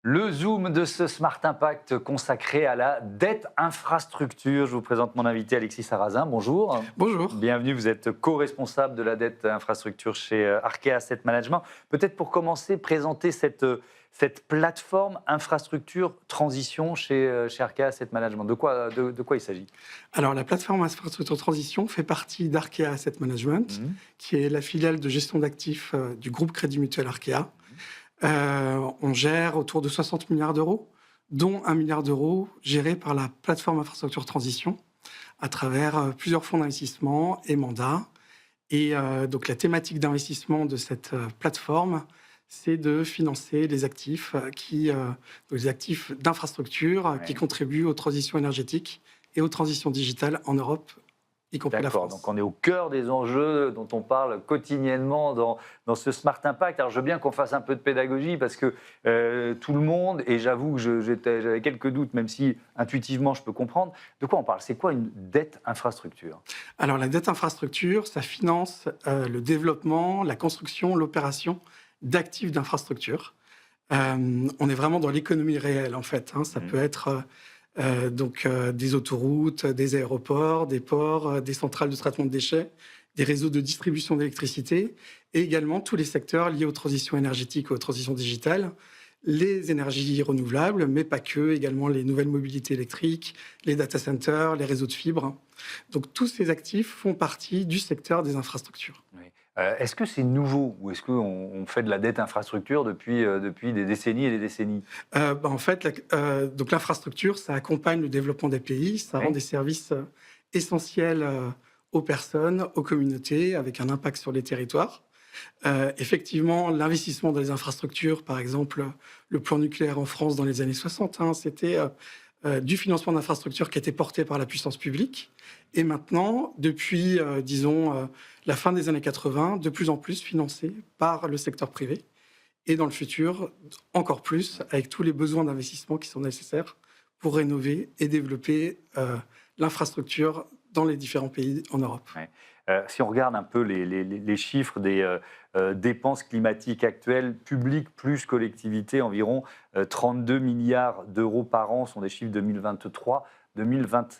Le zoom de ce Smart Impact consacré à la dette infrastructure. Je vous présente mon invité Alexis Sarrazin. Bonjour. Bonjour. Bienvenue, vous êtes co-responsable de la dette infrastructure chez Arkea Asset Management. Peut-être pour commencer, présenter cette plateforme infrastructure transition chez Arkea Asset Management. De quoi il s'agit? Alors, la plateforme Infrastructure Transition fait partie d'Arkea Asset Management, qui est la filiale de gestion d'actifs du groupe Crédit Mutuel Arkea. On gère autour de 60 milliards d'euros, dont 1 milliard d'euros gérés par la plateforme Infrastructure Transition, à travers plusieurs fonds d'investissement et mandats. Et donc, la thématique d'investissement de cette plateforme, c'est de financer les actifs, les actifs d'infrastructure qui contribuent aux transitions énergétiques et aux transitions digitales en Europe, y compris la D'accord, France. donc on est au cœur des enjeux dont on parle quotidiennement dans ce Smart Impact. Alors je veux bien qu'on fasse un peu de pédagogie parce que tout le monde, et j'avoue que j'avais quelques doutes, même si intuitivement je peux comprendre, de quoi on parle? C'est quoi une dette infrastructure? Alors, la dette infrastructure, ça finance le développement, la construction, l'opération d'actifs d'infrastructure. On est vraiment dans l'économie réelle, en fait. Ça peut être des autoroutes, des aéroports, des ports, des centrales de traitement de déchets, des réseaux de distribution d'électricité, et également tous les secteurs liés aux transitions énergétiques, aux transitions digitales, les énergies renouvelables, mais pas que, également les nouvelles mobilités électriques, les data centers, les réseaux de fibres. Donc tous ces actifs font partie du secteur des infrastructures. Oui. Est-ce que c'est nouveau ou est-ce qu'on fait de la dette infrastructure depuis des décennies et des décennies? En fait, donc l'infrastructure, ça accompagne le développement des pays, ça Oui. rend des services essentiels aux personnes, aux communautés, avec un impact sur les territoires. Effectivement, l'investissement dans les infrastructures, par exemple, le plan nucléaire en France dans les années 60, c'était du financement d'infrastructures qui était porté par la puissance publique. Et maintenant, depuis, la fin des années 80, de plus en plus financé par le secteur privé. Et dans le futur, encore plus, avec tous les besoins d'investissement qui sont nécessaires pour rénover et développer l'infrastructure dans les différents pays en Europe. Ouais. Si on regarde un peu les chiffres des dépenses climatiques actuelles, publiques plus collectivités, environ 32 milliards d'euros par an sont des chiffres 2023-2024.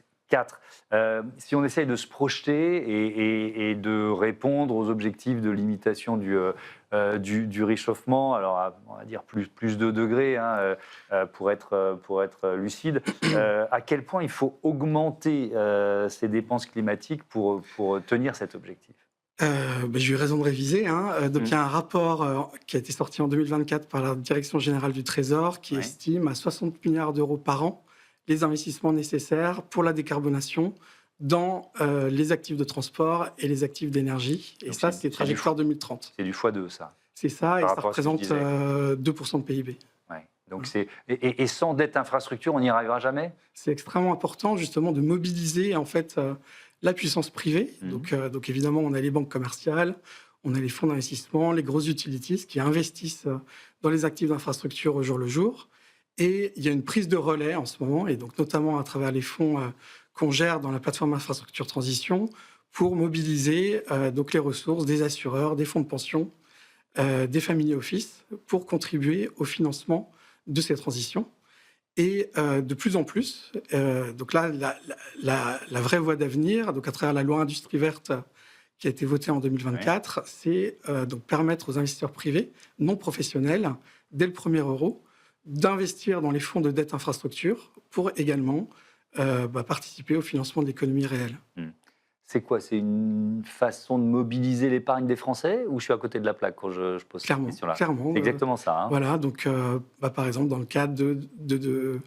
Si on essaye de se projeter et de répondre aux objectifs de limitation du réchauffement, alors on va dire plus 2 degrés pour être lucide, à quel point il faut augmenter ces dépenses climatiques pour tenir cet objectif? J'ai eu raison de réviser. Donc, il y a un rapport qui a été sorti en 2024 par la Direction générale du Trésor qui Ouais. estime à 60 milliards d'euros par an les investissements nécessaires pour la décarbonation dans les actifs de transport et les actifs d'énergie. Et Donc, ça, c'est c'est du trajectoire 2030. C'est du x2, ça, C'est ça, et par ça rapport à ce que tu représente disais. 2% de PIB. Ouais. Donc et sans dette infrastructure, on n'y arrivera jamais? C'est extrêmement important justement de mobiliser en fait la puissance privée. Donc évidemment, on a les banques commerciales, on a les fonds d'investissement, les grosses utilities qui investissent dans les actifs d'infrastructure au jour le jour. Et il y a une prise de relais en ce moment, et donc notamment à travers les fonds qu'on gère dans la plateforme Infrastructure Transition, pour mobiliser donc les ressources des assureurs, des fonds de pension, des family office, pour contribuer au financement de ces transitions. Et de plus en plus, donc là, la vraie voie d'avenir, donc à travers la loi Industrie verte qui a été votée en 2024, c'est donc permettre aux investisseurs privés non professionnels, dès le premier euro, d'investir dans les fonds de dette infrastructure pour également participer au financement de l'économie réelle. Mmh. C'est quoi? C'est une façon de mobiliser l'épargne des Français ou je suis à côté de la plaque quand je pose cette Clairement, question-là? clairement. C'est exactement ça. Voilà, donc par exemple dans le cadre de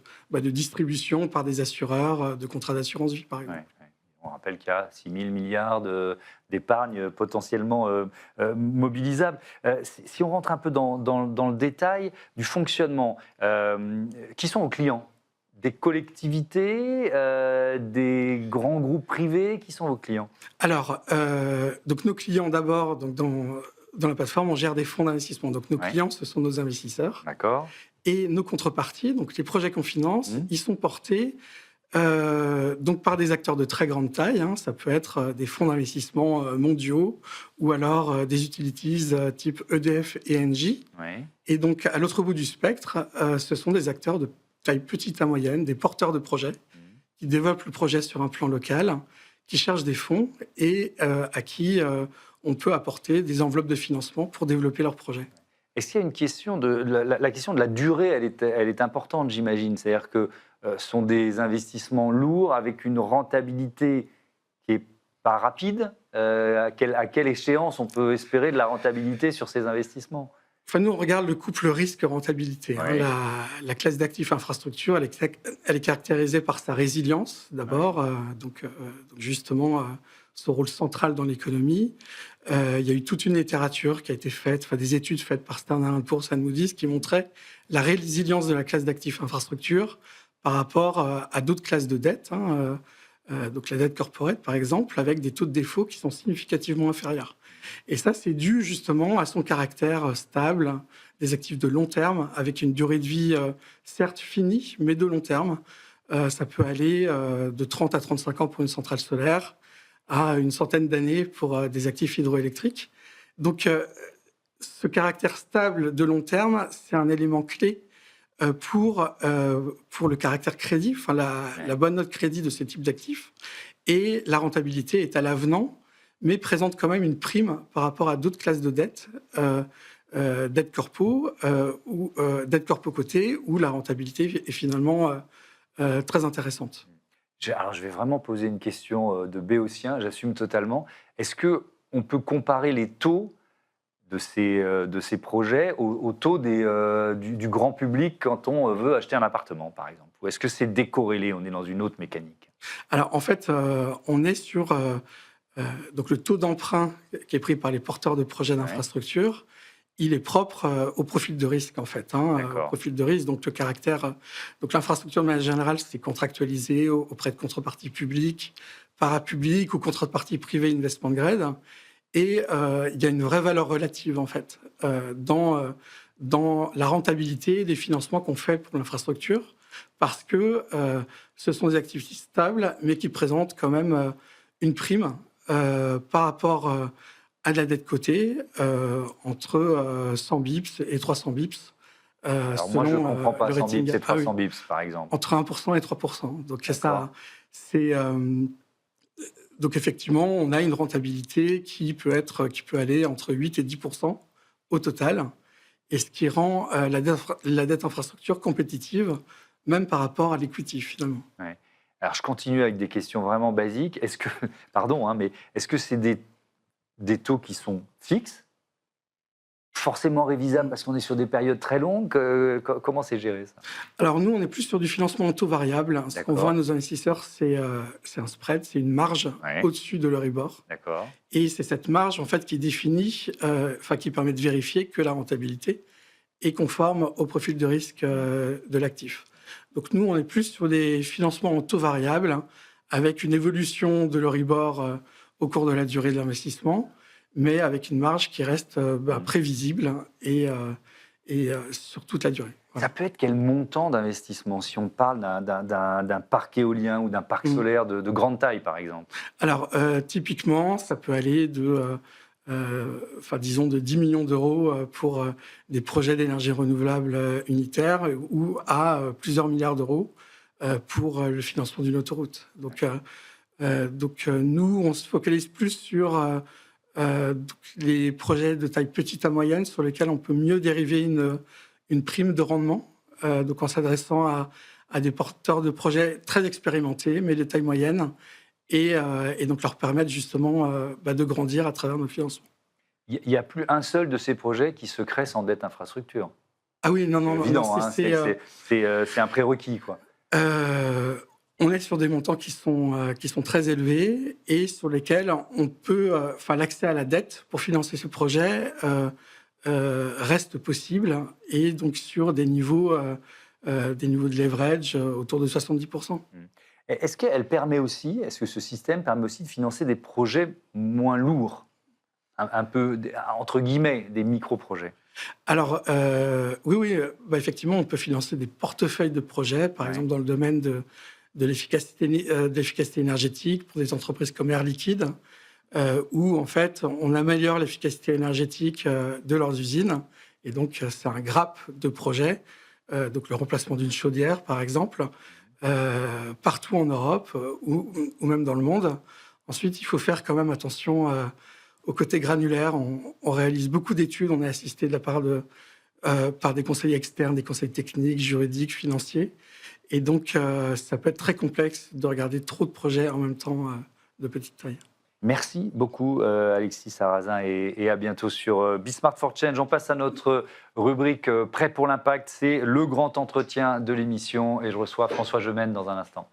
distribution par des assureurs de contrats d'assurance vie, par exemple. Ouais, ouais. On rappelle qu'il y a 6 000 milliards d'épargne potentiellement mobilisable. Si on rentre un peu dans le détail du fonctionnement, qui sont vos clients? Des collectivités, des grands groupes privés? Qui sont vos clients? Alors, donc nos clients d'abord, donc dans la plateforme, on gère des fonds d'investissement. Donc nos Ouais. clients, ce sont nos investisseurs. D'accord. Et nos contreparties, donc les projets qu'on finance, Mmh. ils sont portés Donc par des acteurs de très grande taille, hein, ça peut être des fonds d'investissement mondiaux ou alors des utilities type EDF et Engie. Oui. Et donc à l'autre bout du spectre, ce sont des acteurs de taille petite à moyenne, des porteurs de projets Mhm. qui développent le projet sur un plan local, qui cherchent des fonds et à qui on peut apporter des enveloppes de financement pour développer leur projet. Est-ce qu'il y a une question de la question de la durée, elle est importante, j'imagine. C'est-à-dire que ce sont des investissements lourds avec une rentabilité qui est pas rapide. À quelle échéance on peut espérer de la rentabilité sur ces investissements? Enfin, nous, on regarde le couple risque-rentabilité. Hein. Oui. La classe d'actifs infrastructure, elle est caractérisée par sa résilience, d'abord, donc justement son rôle central dans l'économie. Il y a eu toute une littérature qui a été faite, enfin, des études faites par Standard & Poor's et Moody's qui montraient la résilience de la classe d'actifs infrastructure par rapport à d'autres classes de dette, hein, donc la dette corporate, par exemple, avec des taux de défaut qui sont significativement inférieurs. Et ça, c'est dû justement à son caractère stable, des actifs de long terme, avec une durée de vie certes finie, mais de long terme. Ça peut aller de 30 à 35 ans pour une centrale solaire, à une centaine d'années pour des actifs hydroélectriques. Donc, ce caractère stable de long terme, c'est un élément clé pour le caractère crédit, enfin la bonne note crédit de ce type d'actifs. Et la rentabilité est à l'avenant, mais présente quand même une prime par rapport à d'autres classes de dette, dette corpo ou dette corpo cotée, où la rentabilité est finalement très intéressante. Alors, je vais vraiment poser une question de béotien, j'assume totalement. Est-ce qu'on peut comparer les taux de ces projets au taux du grand public quand on veut acheter un appartement, par exemple? Ou est-ce que c'est décorrélé, on est dans une autre mécanique? Alors, en fait, on est sur donc le taux d'emprunt qui est pris par les porteurs de projets d'infrastructure. Il est propre au profil de risque, en fait. Hein, au profil de risque, donc le caractère. Donc l'infrastructure de manière générale, c'est contractualisé auprès de contreparties publiques, parapubliques ou contreparties privées investment grade. Et il y a une vraie valeur relative, en fait, dans la rentabilité des financements qu'on fait pour l'infrastructure, parce que ce sont des actifs stables, mais qui présentent quand même une prime par rapport à de la dette cotée entre 100 bips et 300 bips. Alors moi, je ne comprends pas 100 bips et 300 oui, bips, par exemple. entre 1% et 3%. Donc, ça, c'est... donc effectivement, on a une rentabilité qui peut aller entre 8 et 10% au total, et ce qui rend la dette infrastructure compétitive, même par rapport à l'equity finalement. Ouais. Alors je continue avec des questions vraiment basiques. Est-ce que, pardon, hein, mais est-ce que c'est des taux qui sont fixes, forcément révisables parce qu'on est sur des périodes très longues? Comment c'est géré ça? Alors nous, on est plus sur du financement en taux variable. Ce qu'on voit à nos investisseurs, c'est un spread, c'est une marge au-dessus de l'Euribor. D'accord. Et c'est cette marge en fait qui définit, qui permet de vérifier que la rentabilité est conforme au profil de risque de l'actif. Donc nous, on est plus sur des financements en taux variable, avec une évolution de l'Euribor au cours de la durée de l'investissement, mais avec une marge qui reste prévisible et sur toute la durée. Voilà. Ça peut être quel montant d'investissement si on parle d'un parc éolien ou d'un parc solaire de grande taille, par exemple? Alors, typiquement, ça peut aller disons de 10 millions d'euros pour des projets d'énergie renouvelable unitaires ou à plusieurs milliards d'euros pour le financement d'une autoroute. Donc, nous, on se focalise plus sur les projets de taille petite à moyenne sur lesquels on peut mieux dériver une prime de rendement, donc en s'adressant à des porteurs de projets très expérimentés, mais de taille moyenne, et donc leur permettre justement de grandir à travers nos financements. Il n'y a plus un seul de ces projets qui se crée sans dette infrastructure. Ah oui, non, c'est un prérequis, quoi. On est sur des montants qui sont très élevés et sur lesquels on peut, l'accès à la dette pour financer ce projet reste possible, et donc sur des niveaux de leverage autour de 70%. Est-ce que ce système permet aussi de financer des projets moins lourds, un peu, entre guillemets, des micro-projets? Alors, oui, effectivement, on peut financer des portefeuilles de projets, par exemple dans le domaine de l'efficacité énergétique pour des entreprises comme Air Liquide, où en fait on améliore l'efficacité énergétique de leurs usines. Et donc c'est un grappe de projets, donc le remplacement d'une chaudière par exemple, partout en Europe ou même dans le monde. Ensuite, il faut faire quand même attention au côté granulaire. On réalise beaucoup d'études, on est assisté de la part par des conseillers externes, des conseils techniques, juridiques, financiers. Et donc, ça peut être très complexe de regarder trop de projets en même temps de petite taille. Merci beaucoup, Alexis Sarrazin, et à bientôt sur Bismart for Change. On passe à notre rubrique Prêt pour l'impact. C'est le grand entretien de l'émission et je reçois François Gemène dans un instant.